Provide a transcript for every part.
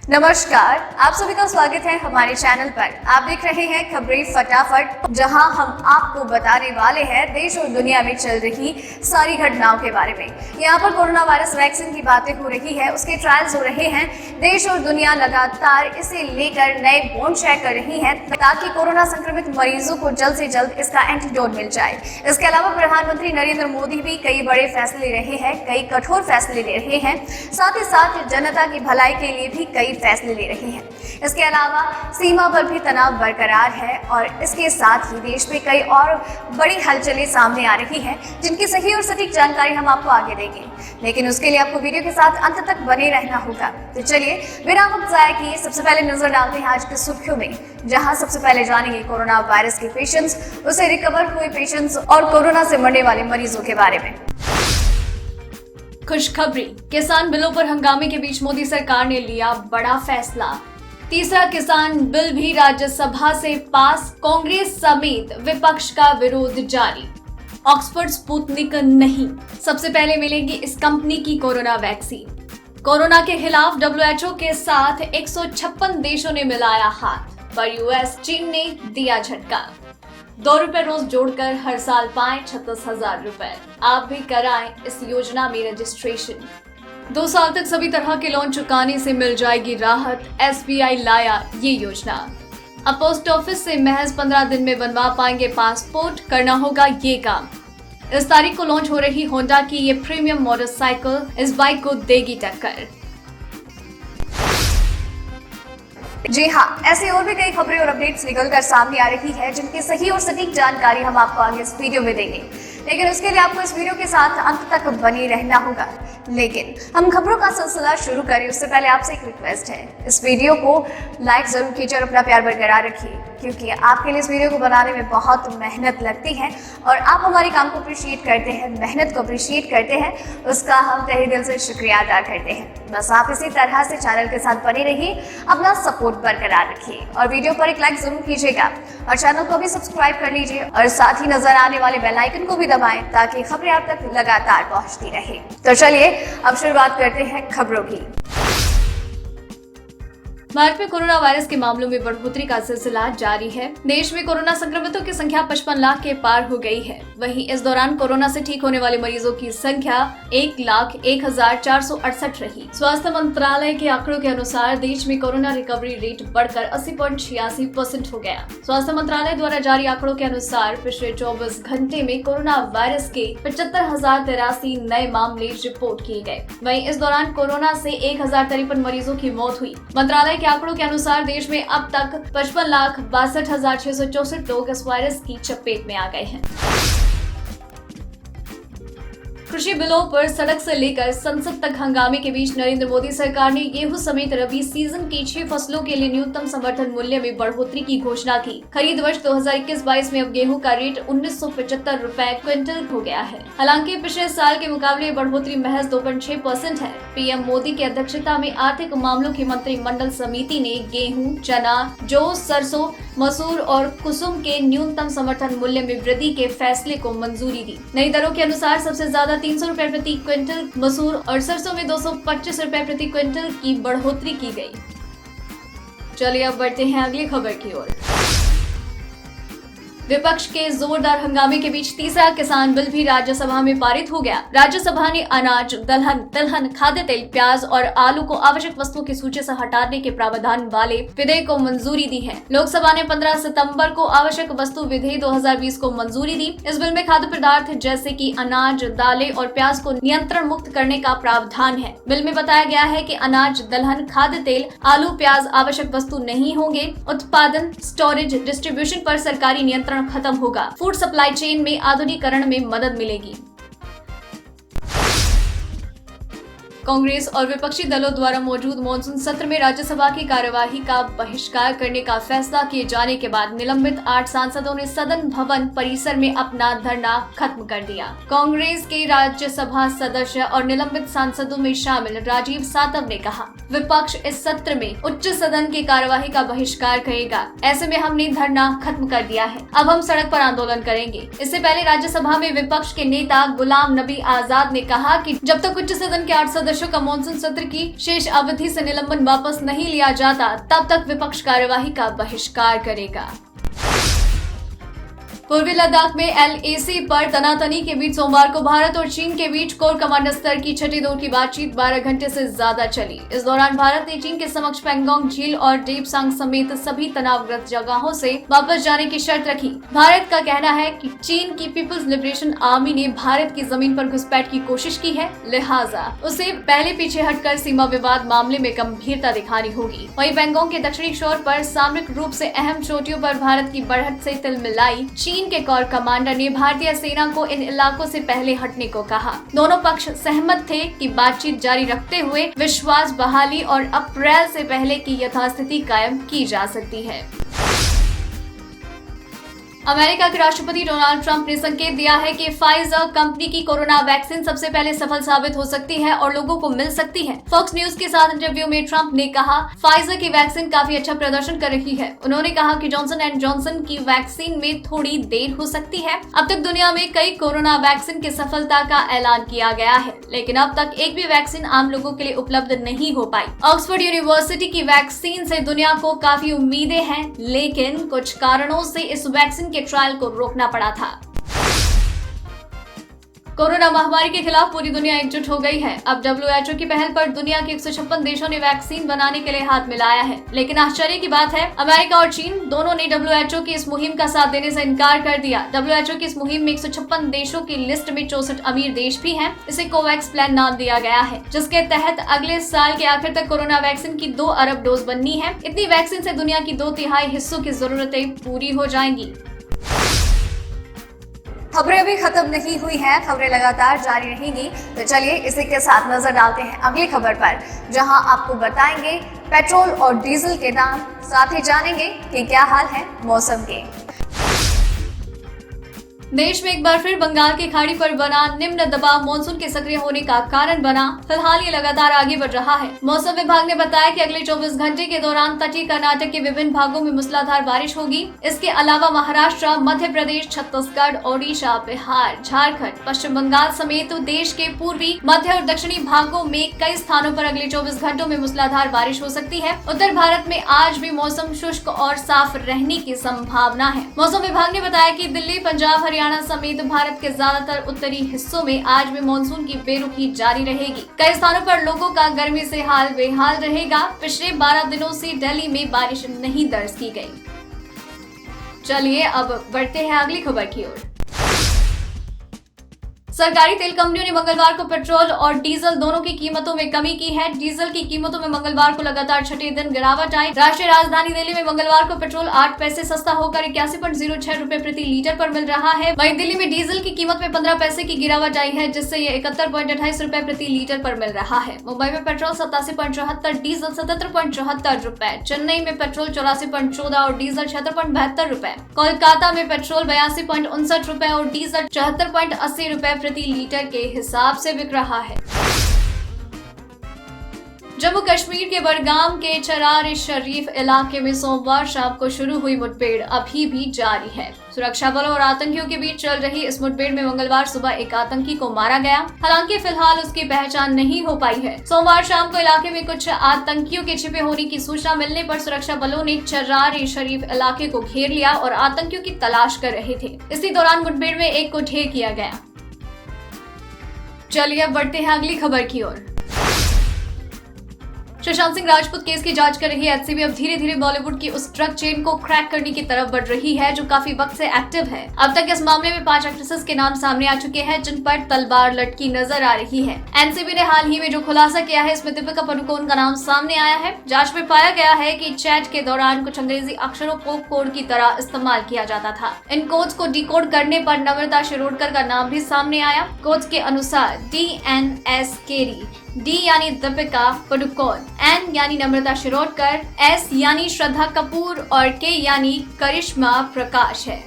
नमस्कार, आप सभी का स्वागत है हमारे चैनल पर। आप देख रहे हैं खबरें फटाफट, जहां हम आपको बताने वाले हैं देश और दुनिया में चल रही सारी घटनाओं के बारे में। यहां पर कोरोना वायरस वैक्सीन की बातें हो रही है, उसके ट्रायल्स हो रहे हैं। देश और दुनिया लगातार इसे लेकर नए बॉन्ड शेयर कर रही है ताकि कोरोना संक्रमित मरीजों को जल्द से जल्द इसका एंटीडोट मिल जाए। इसके अलावा प्रधानमंत्री नरेंद्र मोदी भी कई बड़े फैसले ले रहे हैं, कई कठोर फैसले ले रहे हैं, साथ ही साथ जनता की भलाई के लिए भी कई फैसले ले रही हैं। इसके अलावा सीमा पर भी तनाव बरकरार है और इसके साथ ही देश में कई और बड़ी हलचलें सामने आ रही हैं, जिनकी सही और सटीक जानकारी हम आपको आगे देंगे। लेकिन उसके लिए आपको वीडियो के साथ अंत तक बने रहना होगा। तो चलिए बिना वक्त जाए किए सबसे पहले नजर डालते हैं आज की सुर्खियों में, जहां सबसे पहले जानेंगे कोरोना वायरस के पेशेंट्स, उसे रिकवर हुए पेशेंट्स और कोरोना से मरने वाले मरीजों के बारे में। खुशखबरी, किसान बिलों पर हंगामे के बीच मोदी सरकार ने लिया बड़ा फैसला। तीसरा किसान बिल भी राज्यसभा से पास, कांग्रेस समेत विपक्ष का विरोध जारी। ऑक्सफोर्ड स्पुतनिक नहीं, सबसे पहले मिलेगी इस कंपनी की कोरोना वैक्सीन। कोरोना के खिलाफ WHO के साथ 156 देशों ने मिलाया हाथ, पर यूएस चीन ने दिया झटका। ₹2 रोज जोड़कर हर साल पाएं 36,000 रुपए। आप भी कराएं इस योजना में रजिस्ट्रेशन। 2 साल तक सभी तरह के लोन चुकाने से मिल जाएगी राहत। SBI लाया ये योजना। अब पोस्ट ऑफिस से महज 15 दिन में बनवा पाएंगे पासपोर्ट, करना होगा ये काम। इस तारीख को लॉन्च हो रही होंडा की ये प्रीमियम मोटरसाइकिल इस बाइक को देगी टक्कर। जी हाँ, ऐसी और भी कई खबरें और अपडेट्स निकलकर सामने आ रही है, जिनकी सही और सटीक जानकारी हम आपको आगे इस वीडियो में देंगे। लेकिन उसके लिए आपको इस वीडियो के साथ अंत तक बने रहना होगा। लेकिन हम खबरों का सिलसिला शुरू करें उससे पहले आपसे एक रिक्वेस्ट है, इस वीडियो को लाइक जरूर कीजिए और अपना प्यार बरकरार रखिए, क्योंकि आपके लिए इस वीडियो को बनाने में बहुत मेहनत लगती है और आप हमारे काम को अप्रिशिएट करते हैं, मेहनत को अप्रिशिएट करते हैं, उसका हम तहे दिल से शुक्रिया अदा करते हैं। बस आप इसी तरह से चैनल के साथ बने रहिए, अपना सपोर्ट बरकरार रखिए और वीडियो पर एक लाइक जरूर कीजिएगा और चैनल को भी सब्सक्राइब कर लीजिए और साथ ही नजर आने वाले बेल आइकन को भी दबाएं ताकि खबरें आप तक लगातार पहुंचती रहे। तो चलिए अब शुरुआत करते हैं खबरों की। भारत में कोरोना वायरस के मामलों में बढ़ोतरी का सिलसिला जारी है। देश में कोरोना संक्रमितों की संख्या 55 लाख के पार हो गई है। वहीं इस दौरान कोरोना से ठीक होने वाले मरीजों की संख्या 1,01,468 रही। स्वास्थ्य मंत्रालय के आंकड़ों के अनुसार देश में कोरोना रिकवरी रेट बढ़कर 80.86% हो गया। स्वास्थ्य मंत्रालय द्वारा जारी आंकड़ों के अनुसार पिछले 24 घंटे में कोरोना वायरस के 75,083 नए मामले रिपोर्ट किए गए। वहीं इस दौरान कोरोना से 1,053 मरीजों की मौत हुई। मंत्रालय के आंकड़ों के अनुसार देश में अब तक 55,62,664 लोग इस वायरस की चपेट में आ गए हैं। कृषि बिलों पर सड़क से लेकर संसद तक हंगामे के बीच नरेंद्र मोदी सरकार ने गेहूं समेत रबी सीजन की 6 फसलों के लिए न्यूनतम समर्थन मूल्य में बढ़ोतरी की घोषणा की। खरीद वर्ष 2021-22 में अब गेहूं का रेट 1975 रुपए क्विंटल हो गया है। हालांकि पिछले साल के मुकाबले बढ़ोतरी महज 2.6% है। पीएम मोदी की अध्यक्षता में आर्थिक मामलों की मंत्रिमंडल समिति ने गेहूं, चना, जौ, सरसों, मसूर और कुसुम के न्यूनतम समर्थन मूल्य में वृद्धि के फैसले को मंजूरी दी। नई दरों के अनुसार सबसे ज्यादा 300 रुपए प्रति क्विंटल मसूर और सरसों में 225 रुपए प्रति क्विंटल की बढ़ोतरी की गई। चलिए अब बढ़ते हैं अगली खबर की ओर। विपक्ष के जोरदार हंगामे के बीच तीसरा किसान बिल भी राज्यसभा में पारित हो गया। राज्यसभा ने अनाज, दलहन, तिलहन, खाद्य तेल, प्याज और आलू को आवश्यक वस्तुओं की सूची से हटाने के प्रावधान वाले विधेयक को मंजूरी दी है। लोकसभा ने 15 सितंबर को आवश्यक वस्तु विधेयक 2020 को मंजूरी दी। इस बिल में खाद्य पदार्थ जैसे कि अनाज, दालें और प्याज को नियंत्रण मुक्त करने का प्रावधान है। बिल में बताया गया है कि अनाज, दलहन, खाद्य तेल, आलू, प्याज आवश्यक वस्तु नहीं होंगे। उत्पादन, स्टोरेज, डिस्ट्रीब्यूशन पर सरकारी नियंत्रण खत्म होगा। फूड सप्लाई चेन में आधुनिकीकरण में मदद मिलेगी। कांग्रेस और विपक्षी दलों द्वारा मौजूद मॉनसून सत्र में राज्यसभा की कार्यवाही का बहिष्कार करने का फैसला किए जाने के बाद निलंबित 8 सांसदों ने सदन भवन परिसर में अपना धरना खत्म कर दिया। कांग्रेस के राज्यसभा सदस्य और निलंबित सांसदों में शामिल राजीव सातव ने कहा, विपक्ष इस सत्र में उच्च सदन की कार्यवाही का बहिष्कार करेगा। ऐसे में हमने धरना खत्म कर दिया है, अब हम सड़क पर आंदोलन करेंगे। इससे पहले राज्यसभा में विपक्ष के नेता गुलाम नबी आजाद ने कहा कि जब तक उच्च सदन के 8 सदस्य वर्षों का मानसून सत्र की शेष अवधि से निलंबन वापस नहीं लिया जाता, तब तक विपक्ष कार्यवाही का बहिष्कार करेगा। पूर्वी लद्दाख में LAC पर तनातनी के बीच सोमवार को भारत और चीन के बीच कोर कमांडर स्तर की छठी दौर की बातचीत 12 घंटे से ज्यादा चली। इस दौरान भारत ने चीन के समक्ष पैंगोंग झील और डेपसांग समेत सभी तनावग्रस्त जगहों से वापस जाने की शर्त रखी। भारत का कहना है कि चीन की पीपल्स लिबरेशन आर्मी ने भारत की जमीन पर घुसपैठ की कोशिश की है, लिहाजा उसे पहले पीछे हटकर सीमा विवाद मामले में गंभीरता दिखानी होगी। वहीं पैंगोंग के दक्षिणी छोर पर सामरिक रूप से अहम चोटियों पर भारत की बढ़त से तिलमिलाई चीन के कोर कमांडर ने भारतीय सेना को इन इलाकों से पहले हटने को कहा। दोनों पक्ष सहमत थे कि बातचीत जारी रखते हुए विश्वास बहाली और अप्रैल से पहले की यथास्थिति कायम की जा सकती है। अमेरिका के राष्ट्रपति डोनाल्ड ट्रंप ने संकेत दिया है कि फाइजर कंपनी की कोरोना वैक्सीन सबसे पहले सफल साबित हो सकती है और लोगों को मिल सकती है। फॉक्स न्यूज के साथ इंटरव्यू में ट्रंप ने कहा, फाइजर की वैक्सीन काफी अच्छा प्रदर्शन कर रही है। उन्होंने कहा कि जॉनसन एंड जॉनसन की वैक्सीन में थोड़ी देर हो सकती है। अब तक दुनिया में कई कोरोना वैक्सीन की सफलता का ऐलान किया गया है, लेकिन अब तक एक भी वैक्सीन आम लोगों के लिए उपलब्ध नहीं हो पाई। ऑक्सफोर्ड यूनिवर्सिटी की वैक्सीन से दुनिया को काफी उम्मीदें हैं, लेकिन कुछ कारणों से इस वैक्सीन ट्रायल को रोकना पड़ा था। कोरोना महामारी के खिलाफ पूरी दुनिया एकजुट हो गई है। अब WHO की पहल पर दुनिया के 156 देशों ने वैक्सीन बनाने के लिए हाथ मिलाया है। लेकिन आश्चर्य की बात है, अमेरिका और चीन दोनों ने WHO की इस मुहिम का साथ देने से इनकार कर दिया। WHO की इस मुहिम में 156 देशों की लिस्ट में 64 अमीर देश भी हैं। इसे कोवैक्स प्लान नाम दिया गया है, जिसके तहत अगले साल के आखिर तक कोरोना वैक्सीन की 2 अरब डोज बननी है। इतनी वैक्सीन से दुनिया की 2/3 हिस्सों की जरूरतें पूरी हो जाएंगी। खबरें अभी खत्म नहीं हुई हैं, खबरें लगातार जारी रहेंगी। तो चलिए इसी के साथ नजर डालते हैं अगली खबर पर, जहां आपको बताएंगे पेट्रोल और डीजल के दाम, साथ ही जानेंगे कि क्या हाल है मौसम के। देश में एक बार फिर बंगाल की खाड़ी पर बना निम्न दबाव मानसून के सक्रिय होने का कारण बना। फिलहाल ये लगातार आगे बढ़ रहा है। मौसम विभाग ने बताया कि अगले 24 घंटे के दौरान तटीय कर्नाटक के विभिन्न भागों में मूसलाधार बारिश होगी। इसके अलावा महाराष्ट्र, मध्य प्रदेश, छत्तीसगढ़, ओडिशा, बिहार, झारखंड, पश्चिम बंगाल समेत देश के पूर्वी, मध्य और दक्षिणी भागों में कई स्थानों पर अगले 24 घंटों में मूसलाधार बारिश हो सकती है। उत्तर भारत में आज भी मौसम शुष्क और साफ रहने की संभावना है। मौसम विभाग ने बताया कि दिल्ली, पंजाब, हरियाणा समेत भारत के ज्यादातर उत्तरी हिस्सों में आज भी मानसून की बेरुखी जारी रहेगी। कई स्थानों पर लोगों का गर्मी से हाल बेहाल रहेगा। पिछले 12 दिनों से दिल्ली में बारिश नहीं दर्ज की गई। चलिए अब बढ़ते हैं अगली खबर की ओर। सरकारी तेल कंपनियों ने मंगलवार को पेट्रोल और डीजल दोनों की कीमतों में कमी की है। डीजल की कीमतों में मंगलवार को लगातार छठे दिन गिरावट आई। राष्ट्रीय राजधानी दिल्ली में मंगलवार को पेट्रोल 8 पैसे सस्ता होकर 81.06 रुपए प्रति लीटर पर मिल रहा है। वहीं दिल्ली में डीजल की कीमत में 15 पैसे की गिरावट आई है, जिससे ये 71.28 रुपए प्रति लीटर पर मिल रहा है। मुंबई में पेट्रोल 87.74, डीजल 77.74 रुपए। चेन्नई में पेट्रोल 84.14 और डीजल 76.72 रुपए। कोलकाता में पेट्रोल 82.59 रुपए और डीजल 74.80 रुपए प्रति लीटर के हिसाब से बिक रहा है। जम्मू कश्मीर के बडगाम के चरार शरीफ इलाके में सोमवार शाम को शुरू हुई मुठभेड़ अभी भी जारी है। सुरक्षा बलों और आतंकियों के बीच चल रही इस मुठभेड़ में मंगलवार सुबह एक आतंकी को मारा गया। हालांकि फिलहाल उसकी पहचान नहीं हो पाई है। सोमवार शाम को इलाके में कुछ आतंकियों के छिपे होने की सूचना मिलने पर सुरक्षा बलों ने चरार शरीफ इलाके को घेर लिया और आतंकियों की तलाश कर रहे थे। इसी दौरान मुठभेड़ में एक को ढेर किया गया। चलिए अब बढ़ते हैं अगली खबर की ओर। सुशांत सिंह राजपूत केस की जांच कर रही एचसीबी अब धीरे धीरे बॉलीवुड की उस ड्रग चेन को क्रैक करने की तरफ बढ़ रही है जो काफी वक्त से एक्टिव है। अब तक इस मामले में 5 एक्ट्रेसेस के नाम सामने आ चुके हैं जिन पर तलवार लटकी नजर आ रही है। एनसीबी ने हाल ही में जो खुलासा किया है इसमें दीपिका पादुकोण का नाम सामने आया है। जांच में पाया गया है कि चैट के दौरान कुछ अंग्रेजी अक्षरों को कोड की तरह इस्तेमाल किया जाता था। इन कोड्स को डिकोड करने पर नम्रता शिरोडकर का नाम भी सामने आया। कोड्स के अनुसार DNS केरी, D यानी दीपिका पादुकोण, N यानी नम्रता शिरोडकर, S यानी श्रद्धा कपूर और K यानी करिश्मा प्रकाश है।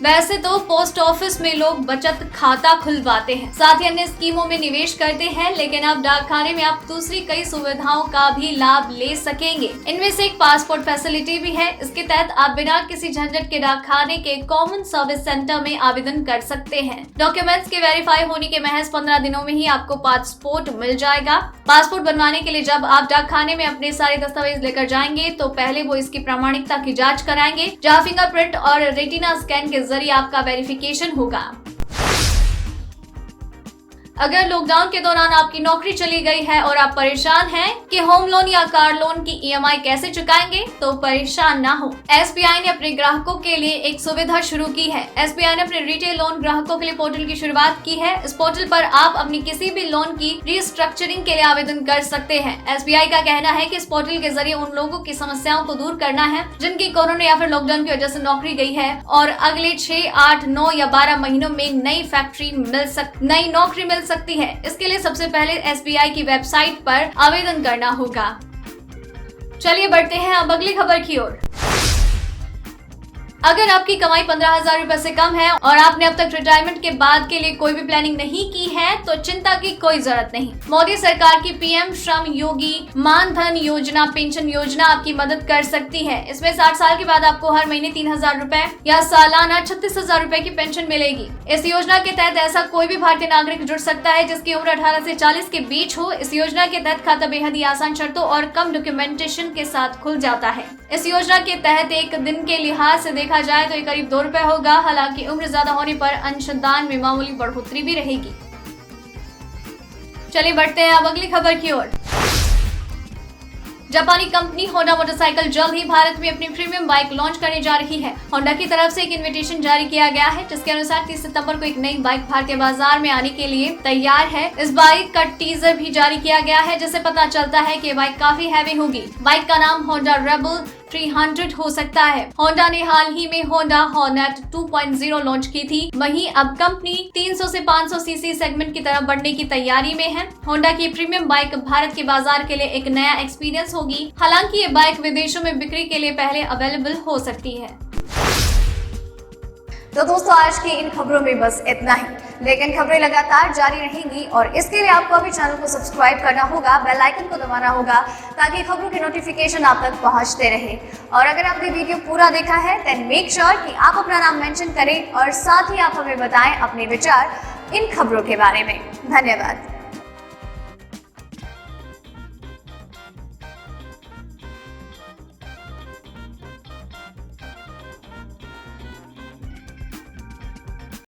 वैसे तो पोस्ट ऑफिस में लोग बचत खाता खुलवाते हैं, साथ ही अन्य स्कीमों में निवेश करते हैं, लेकिन अब डाकखाने में आप दूसरी कई सुविधाओं का भी लाभ ले सकेंगे। इनमें से एक पासपोर्ट फैसिलिटी भी है। इसके तहत आप बिना किसी झंझट के डाकखाने के कॉमन सर्विस सेंटर में आवेदन कर सकते हैं। डॉक्यूमेंट्स के वेरीफाई होने के महज 15 दिनों में ही आपको पासपोर्ट मिल जाएगा। पासपोर्ट बनवाने के लिए जब आप डाकखाने में अपने सारे दस्तावेज लेकर जाएंगे तो पहले वो इसकी प्रामाणिकता की जांच कराएंगे, जहां फिंगरप्रिंट और रेटिना स्कैन के जरिए आपका वेरिफिकेशन होगा। अगर लॉकडाउन के दौरान आपकी नौकरी चली गई है और आप परेशान हैं कि होम लोन या कार लोन की ईएमआई कैसे चुकाएंगे, तो परेशान ना हो। एसबीआई ने अपने ग्राहकों के लिए एक सुविधा शुरू की है। एसबीआई ने अपने रिटेल लोन ग्राहकों के लिए पोर्टल की शुरुआत की है। इस पोर्टल पर आप अपनी किसी भी लोन की रिस्ट्रक्चरिंग के लिए आवेदन कर सकते हैं। एसबीआई का कहना है कि इस पोर्टल के जरिए उन लोगों की समस्याओं को दूर करना है जिनकी कोरोना या फिर लॉकडाउन की वजह से नौकरी गई है और अगले 6, 8, 9 या 12 महीनों में नई नौकरी मिल सकती है। इसके लिए सबसे पहले एसबीआई की वेबसाइट पर आवेदन करना होगा। चलिए बढ़ते हैं अब अगली खबर की ओर। अगर आपकी कमाई 15,000 रुपए से कम है और आपने अब तक रिटायरमेंट के बाद के लिए कोई भी प्लानिंग नहीं की है, तो चिंता की कोई जरूरत नहीं। मोदी सरकार की पीएम श्रम योगी मानधन योजना पेंशन योजना आपकी मदद कर सकती है। इसमें 60 साल के बाद आपको हर महीने 3,000 रुपए या सालाना 36,000 रुपए की पेंशन मिलेगी। इस योजना के तहत ऐसा कोई भी भारतीय नागरिक जुड़ सकता है जिसकी उम्र 18 से 40 के बीच हो। इस योजना के तहत खाता बेहद ही आसान शर्तों और कम डॉक्यूमेंटेशन के साथ खुल जाता है। इस योजना के तहत एक दिन के लिहाज से देखा जाए तो ये करीब 2 रुपए होगा। हालांकि उम्र ज्यादा होने पर अंशदान में मामूली बढ़ोतरी भी रहेगी। चलिए बढ़ते हैं अब अगली खबर की ओर। जापानी कंपनी होंडा मोटरसाइकिल जल्द ही भारत में अपनी प्रीमियम बाइक लॉन्च करने जा रही है। होंडा की तरफ से एक इन्विटेशन जारी किया गया है जिसके अनुसार 30 सितंबर को एक नई बाइक भारतीय बाजार में आने के लिए तैयार है। इस बाइक का टीजर भी जारी किया गया है जिससे पता चलता है कि बाइक काफी हैवी होगी। बाइक का नाम होंडा रेबल 300 हो सकता है। होंडा ने हाल ही में होंडा हॉर्नेट 2.0 लॉन्च की थी। वहीं अब कंपनी 300 से 500 सीसी सेगमेंट की तरफ बढ़ने की तैयारी में है। होंडा की प्रीमियम बाइक भारत के बाजार के लिए एक नया एक्सपीरियंस होगी। हालांकि ये बाइक विदेशों में बिक्री के लिए पहले अवेलेबल हो सकती है। तो दोस्तों आज की इन खबरों में बस इतना ही, लेकिन खबरें लगातार जारी रहेंगी और इसके लिए आपको अभी चैनल को सब्सक्राइब करना होगा, बेल आइकन को दबाना होगा ताकि खबरों के नोटिफिकेशन आप तक पहुंचते रहे। और अगर आपने वीडियो पूरा देखा है देन मेक श्योर कि आप अपना नाम मेंशन करें और साथ ही आप हमें बताएं अपने विचार इन खबरों के बारे में। धन्यवाद।